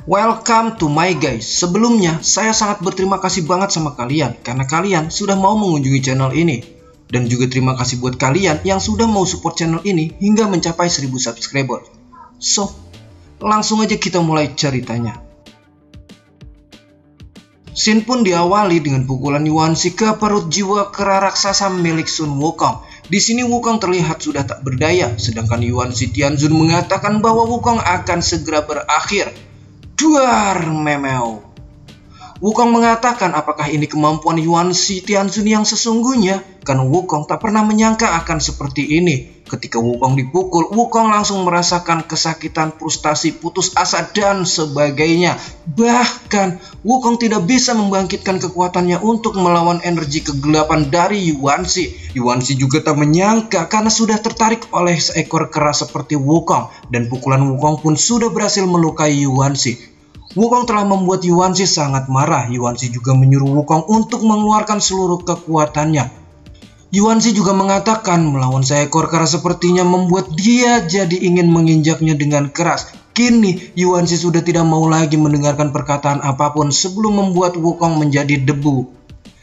Welcome to my guys. Sebelumnya, saya sangat berterima kasih banget sama kalian karena kalian sudah mau mengunjungi channel ini. Dan juga terima kasih buat kalian yang sudah mau support channel ini hingga mencapai 1000 subscriber. So, langsung aja kita mulai ceritanya. Scene pun diawali dengan pukulan Yuanxi ke perut jiwa kera raksasa milik Sun Wukong. Di sini Wukong terlihat sudah tak berdaya, sedangkan Yuanxi Tianzun mengatakan bahwa Wukong akan segera berakhir. Duar memeo. Wukong mengatakan apakah ini kemampuan Yuanxi Tianzun yang sesungguhnya, karena Wukong tak pernah menyangka akan seperti ini. Ketika Wukong dipukul, Wukong langsung merasakan kesakitan, frustasi, putus asa, dan sebagainya. Bahkan, Wukong tidak bisa membangkitkan kekuatannya untuk melawan energi kegelapan dari Yuanxi. Yuanxi juga tak menyangka karena sudah tertarik oleh seekor kera seperti Wukong, dan pukulan Wukong pun sudah berhasil melukai Yuanxi. Wukong telah membuat Yuanxi sangat marah. Yuanxi juga menyuruh Wukong untuk mengeluarkan seluruh kekuatannya. Yuanxi juga mengatakan melawan seekor kera sepertinya membuat dia jadi ingin menginjaknya dengan keras. Kini Yuanxi sudah tidak mau lagi mendengarkan perkataan apapun sebelum membuat Wukong menjadi debu.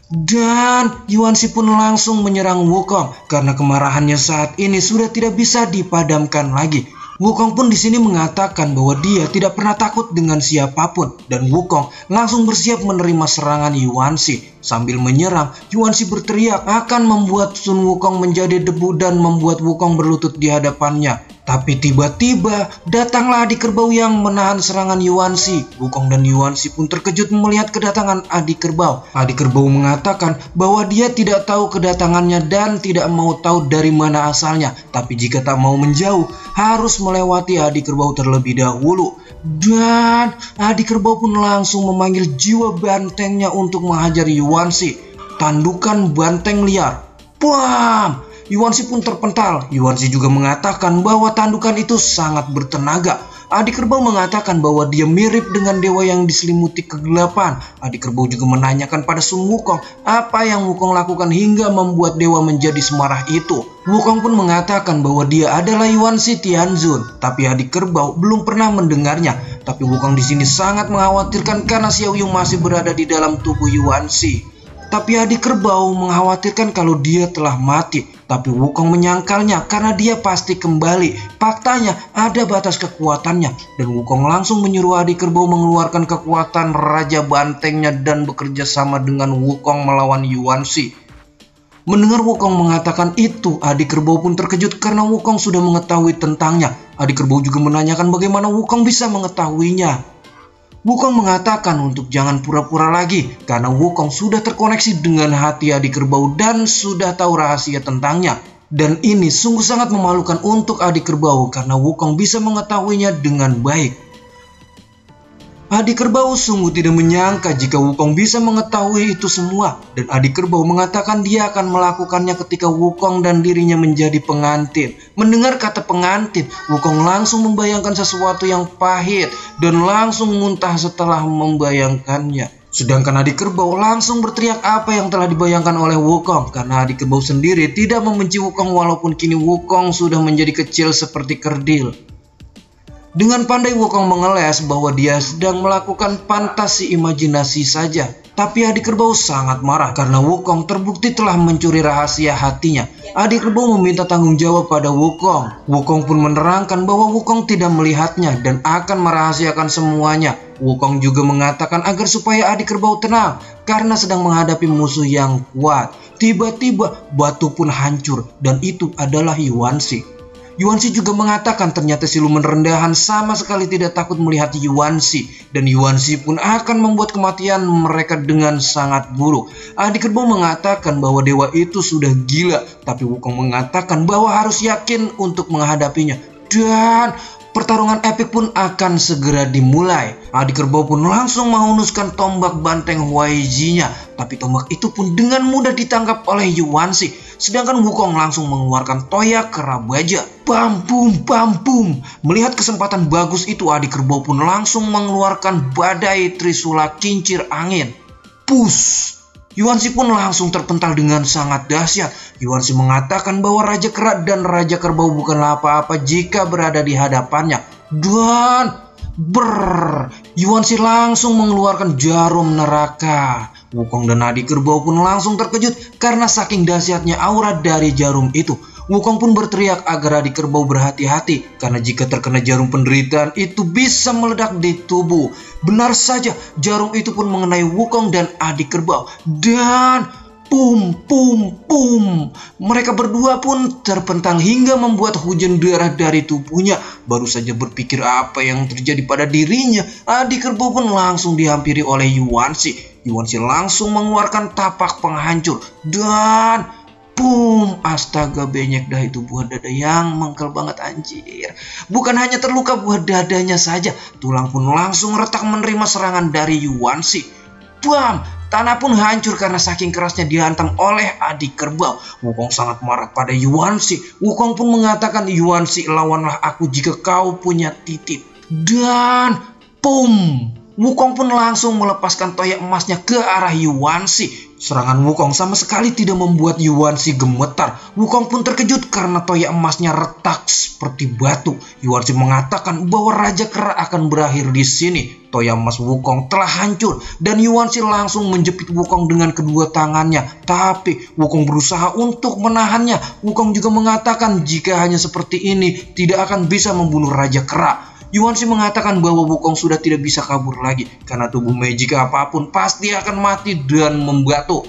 Dan Yuanxi pun langsung menyerang Wukong karena kemarahannya saat ini sudah tidak bisa dipadamkan lagi. Wukong pun di sini mengatakan bahwa dia tidak pernah takut dengan siapapun, dan Wukong langsung bersiap menerima serangan Yuanxi. Sambil menyerang, Yuanxi berteriak akan membuat Sun Wukong menjadi debu dan membuat Wukong berlutut di hadapannya. Tapi tiba-tiba datanglah adik kerbau yang menahan serangan Yuanxi. Wukong dan Yuanxi pun terkejut melihat kedatangan adik kerbau. Adik kerbau mengatakan bahwa dia tidak tahu kedatangannya dan tidak mau tahu dari mana asalnya. Tapi jika tak mau menjauh, harus melewati adik kerbau terlebih dahulu. Dan adik kerbau pun langsung memanggil jiwa bantengnya untuk menghajar Yuanxi. Tandukan banteng liar. Bam! Yuanxi pun terpental. Yuanxi juga mengatakan bahwa tandukan itu sangat bertenaga. Adik kerbau mengatakan bahwa dia mirip dengan dewa yang diselimuti kegelapan. Adik kerbau juga menanyakan pada Sun Wukong apa yang Wukong lakukan hingga membuat dewa menjadi semarah itu. Wukong pun mengatakan bahwa dia adalah Yuanxi Tianzun, tapi adik kerbau belum pernah mendengarnya. Tapi Wukong di sini sangat mengkhawatirkan karena Xiao Yu masih berada di dalam tubuh Yuanxi. Tapi adik kerbau mengkhawatirkan kalau dia telah mati. Tapi Wukong menyangkalnya karena dia pasti kembali. Faktanya ada batas kekuatannya. Dan Wukong langsung menyuruh adik kerbau mengeluarkan kekuatan Raja Bantengnya dan bekerja sama dengan Wukong melawan Yuanxi. Mendengar Wukong mengatakan itu, adik kerbau pun terkejut karena Wukong sudah mengetahui tentangnya. Adik kerbau juga menanyakan bagaimana Wukong bisa mengetahuinya. Wukong mengatakan untuk jangan pura-pura lagi karena Wukong sudah terkoneksi dengan hati adik kerbau dan sudah tahu rahasia tentangnya. Dan ini sungguh sangat memalukan untuk adik kerbau karena Wukong bisa mengetahuinya dengan baik. Adik kerbau sungguh tidak menyangka jika Wukong bisa mengetahui itu semua. Dan adik kerbau mengatakan dia akan melakukannya ketika Wukong dan dirinya menjadi pengantin. Mendengar kata pengantin, Wukong langsung membayangkan sesuatu yang pahit dan langsung muntah setelah membayangkannya. Sedangkan adik kerbau langsung berteriak apa yang telah dibayangkan oleh Wukong karena adik kerbau sendiri tidak membenci Wukong walaupun kini Wukong sudah menjadi kecil seperti kerdil. Dengan pandai Wukong mengeles bahwa dia sedang melakukan fantasi imajinasi saja. Tapi adik kerbau sangat marah karena Wukong terbukti telah mencuri rahasia hatinya. Adik kerbau meminta tanggung jawab pada Wukong. Wukong pun menerangkan bahwa Wukong tidak melihatnya dan akan merahasiakan semuanya. Wukong juga mengatakan agar supaya adik kerbau tenang karena sedang menghadapi musuh yang kuat. Tiba-tiba batu pun hancur dan itu adalah Yuanxi. Yuanxi juga mengatakan ternyata siluman rendahan sama sekali tidak takut melihat Yuanxi. Dan Yuanxi pun akan membuat kematian mereka dengan sangat buruk. Adik kerbau mengatakan bahwa dewa itu sudah gila. Tapi Wukong mengatakan bahwa harus yakin untuk menghadapinya. Dan pertarungan epik pun akan segera dimulai. Adik kerbau pun langsung menghunuskan tombak banteng Huai-Ji-nya. Tapi tombak itu pun dengan mudah ditangkap oleh Yuanxi. Sedangkan Wukong langsung mengeluarkan toya kera baja. Bam bum bam bum. Melihat kesempatan bagus itu, adik kerbau pun langsung mengeluarkan badai trisula kincir angin. Push. Yuanxi pun langsung terpental dengan sangat dahsyat. Yuanxi mengatakan bahwa Raja Kera dan Raja Kerbau bukanlah apa-apa jika berada di hadapannya. Dan Yuan-shi langsung mengeluarkan jarum neraka. Wukong dan adik kerbau pun langsung terkejut karena saking dahsyatnya aura dari jarum itu. Wukong pun berteriak agar adik kerbau berhati-hati karena jika terkena jarum penderitaan itu bisa meledak di tubuh. Benar saja, jarum itu pun mengenai Wukong dan adik kerbau dan pum. Mereka berdua pun terpentang hingga membuat hujan darah dari tubuhnya. Baru saja berpikir apa yang terjadi pada dirinya, adik kerbau pun langsung dihampiri oleh Yuan-shi. Yuan-shi langsung mengeluarkan tapak penghancur dan pum, astaga, benyek dah itu buah dada yang mengkel banget anjir. Bukan hanya terluka buah dadanya saja, tulang pun langsung retak menerima serangan dari Yuan-shi. Bam, tanah pun hancur karena saking kerasnya dihantam oleh adik kerbau. Wukong sangat marah pada Yuan-shi. Wukong pun mengatakan, Yuan-shi, lawanlah aku jika kau punya titip. Dan pum, Wukong pun langsung melepaskan toya emasnya ke arah Yuan-shi. Serangan Wukong sama sekali tidak membuat Yuan-shi gemetar. Wukong pun terkejut karena toya emasnya retak seperti batu. Yuan-shi mengatakan bahwa Raja Kera akan berakhir di sini. Toya emas Wukong telah hancur dan Yuan-shi langsung menjepit Wukong dengan kedua tangannya. Tapi Wukong berusaha untuk menahannya. Wukong juga mengatakan jika hanya seperti ini tidak akan bisa membunuh Raja Kera. Yuan-shi mengatakan bahwa Wukong sudah tidak bisa kabur lagi karena tubuh magic apapun pasti akan mati dan membatu.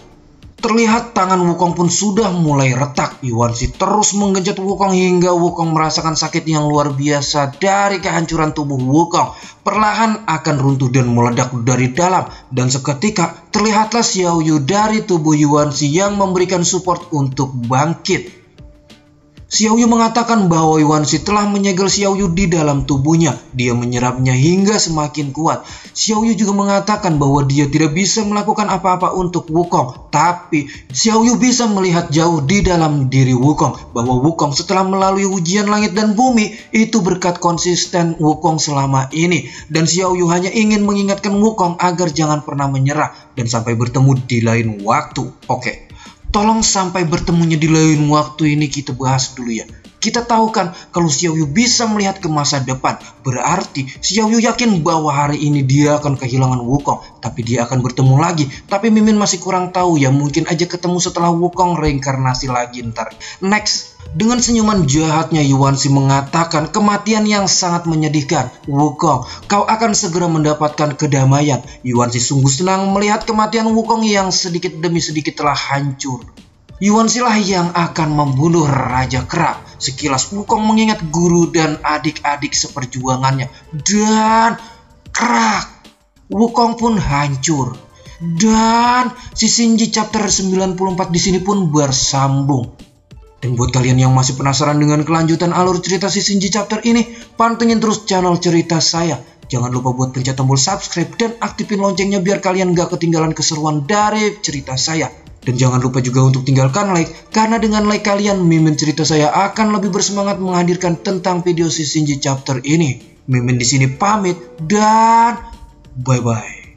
Terlihat tangan Wukong pun sudah mulai retak. Yuan-shi terus menggenjot Wukong hingga Wukong merasakan sakit yang luar biasa dari kehancuran tubuh Wukong. Perlahan akan runtuh dan meledak dari dalam. Dan seketika terlihatlah Xiaoyu dari tubuh Yuan-shi yang memberikan support untuk bangkit. Xiaoyu mengatakan bahwa Yuan-shi telah menyegel Xiaoyu di dalam tubuhnya. Dia menyerapnya hingga semakin kuat. Xiaoyu juga mengatakan bahwa dia tidak bisa melakukan apa-apa untuk Wukong. Tapi Xiaoyu bisa melihat jauh di dalam diri Wukong bahwa Wukong setelah melalui ujian langit dan bumi itu berkat konsisten Wukong selama ini. Dan Xiaoyu hanya ingin mengingatkan Wukong agar jangan pernah menyerah dan sampai bertemu di lain waktu. Oke. Tolong sampai bertemunya di lain waktu ini kita bahas dulu ya. Kita tahu kan kalau Xiaoyu bisa melihat ke masa depan. Berarti Xiaoyu yakin bahwa hari ini dia akan kehilangan Wukong. Tapi dia akan bertemu lagi. Tapi Mimin masih kurang tahu ya. Mungkin aja ketemu setelah Wukong reinkarnasi lagi ntar. Next. Dengan senyuman jahatnya Yuan-shi mengatakan kematian yang sangat menyedihkan. Wukong, kau akan segera mendapatkan kedamaian. Yuan-shi sungguh senang melihat kematian Wukong yang sedikit demi sedikit telah hancur. Yuan-shi lah yang akan membunuh Raja Kera. Sekilas Wukong mengingat guru dan adik-adik seperjuangannya. Dan krak, Wukong pun hancur. Dan si Shinji chapter 94 di sini pun bersambung. Dan buat kalian yang masih penasaran dengan kelanjutan alur cerita si Shinji chapter ini, pantengin terus channel cerita saya. Jangan lupa buat pencet tombol subscribe dan aktifin loncengnya biar kalian gak ketinggalan keseruan dari cerita saya. Dan jangan lupa juga untuk tinggalkan like, karena dengan like kalian, Mimin cerita saya akan lebih bersemangat menghadirkan tentang video si Shinji chapter ini. Mimin di sini pamit dan bye-bye.